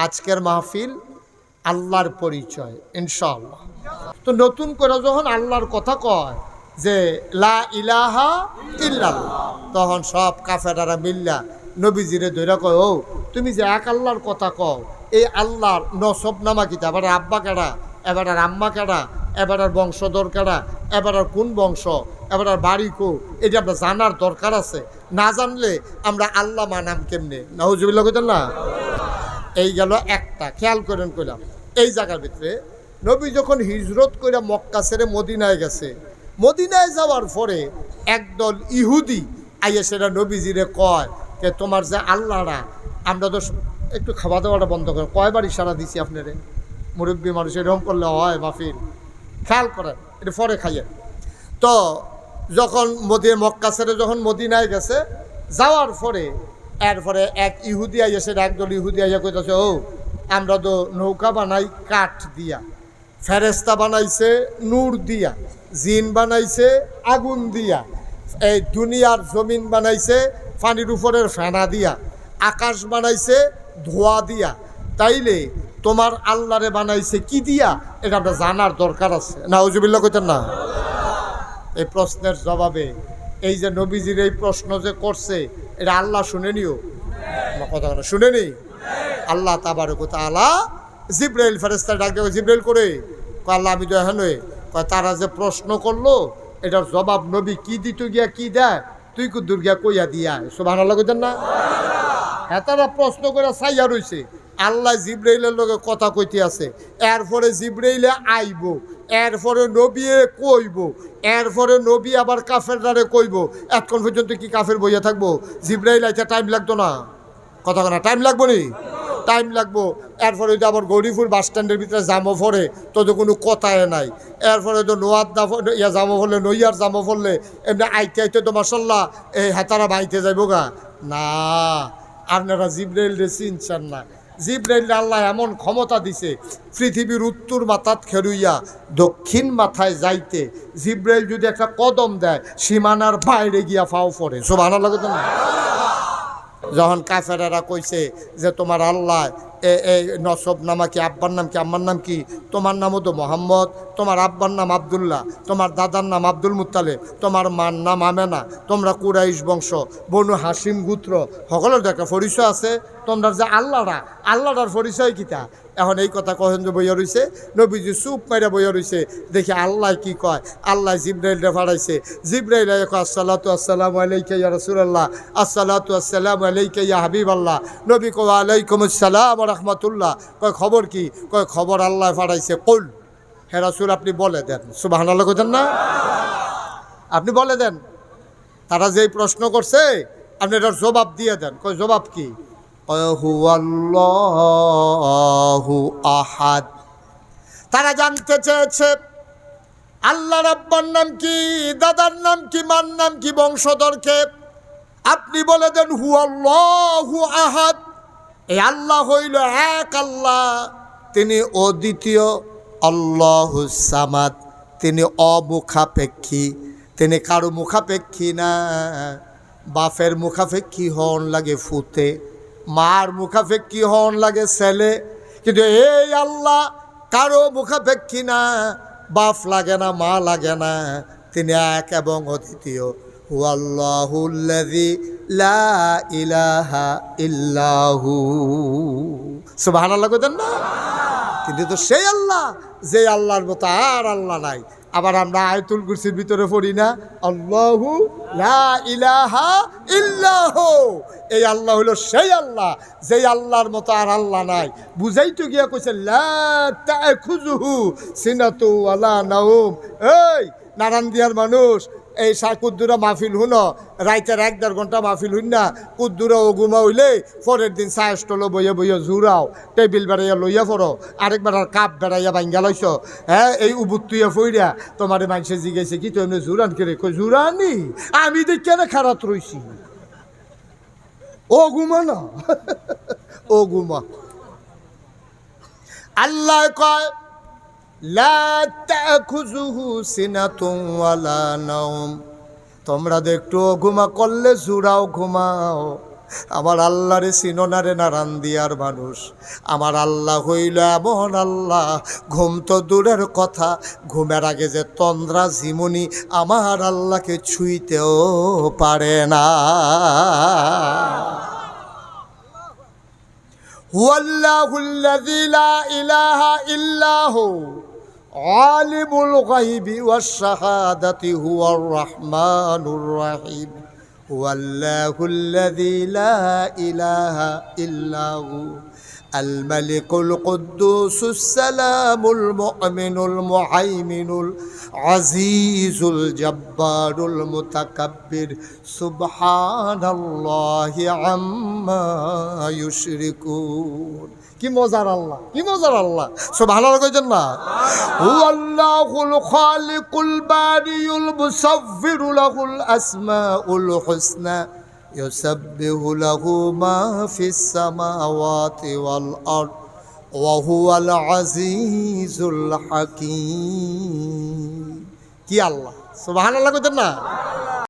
আজকের মাহফিল আল্লাহর পরিচয় ইনশাআল্লাহ। তো নতুন করে যখন আল্লাহর কথা কয় যে লা ইলাহা ইল্লাল্লাহ, তখন সব কাফেরারা মিল্লা নবীজিরে ধইরা কয়, ও তুমি যে এক আল্লাহর কথা কও, এই আল্লাহর নসব নামা কিতা, এবার আব্বা কেডা, এবার আম্মা কেডা, এবার বংশধর কেডা, এবার কোন বংশ, এবার বাড়ি কো, এটা আমরা জানার দরকার আছে। না জানলে আমরা আল্লাহ মানাম কেমনে? নাউজুবিল্লাহ কইতেন না? এই গেল একটা, খেয়াল করেন কইলাম। এই জায়গার ভিতরে নবী যখন হিজরত করে মক্কা ছেড়ে মদিনায় গেছে, মদিনায় যাওয়ার পরে একদল ইহুদি আইয়া সেটা নবীজিরে কয় যে তোমার যে আল্লাহরা, আমরা তো একটু খাওয়া দাওয়াটা বন্ধ করেন, কয়বার ইশারা দিছি আপনারে, মুরব্বী মানুষ এরকম করলে হয় মাহফিল, খেয়াল করেন, এটা পরে খাইয়েন। তো যখন মক্কা ছেড়ে যখন মদিনায় গেছে, যাওয়ার পরে এরপরে এক ইহুদি আইয়া সেটা একদল ইহুদি আইয়া কইতেছে, ও আমরা তো নৌকা বানাই কাঠ দিয়া, ফেরেস্তা বানাইছে নূর দিয়া, জিন বানাইছে আগুন দিয়া, এই দুনিয়ার জমিন বানাইছে পানির উপরের ফেনা দিয়া, আকাশ বানাইছে ধোয়া দিয়া, তাইলে তোমার আল্লাহরে বানাইছে কি দিয়া? এটা আমরা জানার দরকার আছে। নাউজুবিল্লাহ কইতেন না? এই প্রশ্নের জবাবে এই যে নবীজির এই প্রশ্ন যে করছে, এটা আল্লাহ শুনেনিও কথা শুনেনি। আল্লাহ তাবারক ওয়া তাআলা জিবরাইল ফেরেশতা ডাক দিয়ে, জিবরাইল করে আল্লাহ আমি তো এখন তারা যে প্রশ্ন করলো, এটার জবাব নবী কি দিত গিয়া কি দেয়, তুই কুদ্দুর গিয়া কইয়া দিয়া। সুবহানাল্লাহ কইতেন না? হ্যাঁ, তারা প্রশ্ন করে চাইয়া রইছে, আল্লাহ জিবরাইলের লগে কথা কইতে আছে, এরপরে জিবরাইলে আইব, এরপরে নবী কইব, এরপরে নবী আবার কাফেরদারে কইব। এতক্ষণ পর্যন্ত কি কাফের বইয়া থাকবো? জিবরাইল আইতে টাইম লাগতো না? কথা না, টাইম লাগবো নি? টাইম লাগবো। এরপরে যদি আবার গৌরীপুর বাস স্ট্যান্ডের ভিতরে জামো ফরে, তো কোনো কথায় নাই। এরপরে তো নোয়ার ইয়া জামো ফরলে, নইয়ার জামো ফরলে এমনি আইতে আইতে তো মাসাল্লাহ এই হাতারা বাইতে যাইব গা না। আপনারা জিবরাইল রে চিনছেন না। জিবরাইল আল্লাহ এমন ক্ষমতা দিছে, পৃথিবীর উত্তর মাথাত খেরুইয়া দক্ষিণ মাথায় যাইতে জিবরাইল যদি একটা কদম দেয়, সীমানার বাইরে গিয়া ফাও পড়ে। সুবহানাল্লাহ না? যখন কাফেরারা কইছে যে তোমার আল্লাহ এই নসব নামা কি, আব্বার নাম কি, আম্মার নাম কি, তোমার নামও তো মোহাম্মদ, তোমার আব্বার নাম আবদুল্লাহ, তোমার দাদার নাম আব্দুল মুত্তালিব, তোমার মার নাম আমেনা, তোমরা কুরাইশ বংশ, বনু হাসিম গোত্র, সকলের তো একটা পরিচয় আছে। তোমরা যে আল্লাহর পরিচয় কিতা? এখন এই কথা কহেন যে বইয়া রইছে, নবীজি চুপ মাইরা বইয়া রইছে। দেখি আল্লাহ কি কয়। আল্লাহ জিবরাইলরে ফাড়াইছে। জিবরাইল কয় আসসালাতু আসসালামু আলাইকা ইয়া রাসূলুল্লাহ, আসসালাতু আসসালামু আলাইকা ইয়া হাবিবাল্লাহ। নবী কয় আলাইকুম আসসালাম ওয়া রাহমাতুল্লাহ। কয় খবর কি? কয় খবর আল্লাহ ফাড়াইছে। কুল, হে রাসূল আপনি বলে দেন। সুবহানাল্লাহ কইতেন না? আপনি বলে দেন। তারা যেই প্রশ্ন করছে আপনি এটার জবাব দিয়ে দেন। কয় জবাব কি? হুয়াল্লাহু আহাদ। তারা জানতে চেয়েছে আল্লাহর আব্বার নাম কি, দাদার নাম কি, মার নাম কি, বংশধরকে। আপনি বলে দেন হুয়াল্লাহু আহাদ। এই আল্লাহ হইল এক আল্লাহ, তিনি অদ্বিতীয়। আল্লাহুস সামাদ, তিনি অমুখাপেক্ষী, তিনি কারো মুখাপেক্ষী না। বাপের মুখাপেক্ষী হন লাগে ফুতে, মার মুখাপেক্ষী হন লাগে ছেলে, কিন্তু এই আল্লাহ কারো মুখাপেক্ষী না, বাপ লাগে না, মা লাগে না, তিনি এক এবং অদ্বিতীয়। হুয়াল্লাহুল্লাযী লা ইলাহা ইল্লাহু। সুবহানাল্লাহ কইতেন না? কিন্তু তো সেই আল্লাহ, যে আল্লাহর মতো আর আল্লাহ নাই। আবার আমরা আয়াতুল কুরসির ভিতরে পড়ি না, আল্লাহু লা ইলাহা ইল্লাহু। এই আল্লাহ হলো সেই আল্লাহ, যেই আল্লাহর মতো আর আল্লাহ নাই। বুঝাইতে গিয়া কইছে লা তাখুযুহু সিনাতু ওয়ালা নাওম। এই নারায়ণদিয়ার মানুষ, এই কুদ্দুরা মাহফিল হুন, রাইতের 1-1.5 ঘন্টা মাহফিল হুন না, কুদ্দুরা ও ঘুমা হইলে পরের দিন চা স্টলে বইয়া বইয়া জুড়াও, টেবিল বেড়াইয়া লইয়া পড়ো, আরেকবার আর কাপ বেড়াইয়া ভাঙ্গা লইছ। হ্যাঁ, এই উবুত্তুইয়া ফইরা তোমার মানুষে জিগাইছে কি তো এমনি জুরান করে? কই জুরানি আমি দেখি না, খারাপ রইছি। ও ঘুমা না, ও ঘুমা। আল্লাহ কয় লা তাখুযুহু সিনাতুন ওয়ালা নাওম। তোমরা তো একটু ঘুমা করলে জুড়াও ঘুমাও, আমার আল্লাহরে সিনোনারে নারান দিয়ার মানুষ। আমার আল্লাহ হইল এমন আল্লাহ, ঘুম তো দূরের কথা, ঘুমের আগে যে তন্দ্রা ঝিমুনি আমার আল্লাহকে ছুঁইতেও পারে না। হুয়াল্লাহুল্লাযী লা ইলাহা ইল্লাহু আলিমুল গায়বি ওয়াশ শাহাদাতি হুয়ার রাহমানুর রাহিম। হুয়াল্লাহুল্লাযী লা ইলাহা ইল্লাহু আল মালিকুল কুদ্দুসুস সালামুল মুমিনুল মুহাইমিনুল আজিজুল জব্বারুল মুতাকাব্বির সুবহানাল্লাহি আম্মা ইউশরিকুন। কি মজার আল্লাহ, কি মজার আল্লাহ, সুবহানাল্লাহ কইছেন না? হুয়াল্লাহুল খালিকুল বারিউল মুসাవ్বিরু লাহুল আসমাউল হুসনা ইউসাব্বিহু লাহু মা ফিস সামাওয়াতি ওয়াল আরদ ওয়া হুয়াল আজিজুল হাকীম। কি আল্লাহ, সুবহানাল্লাহ কইতেন না?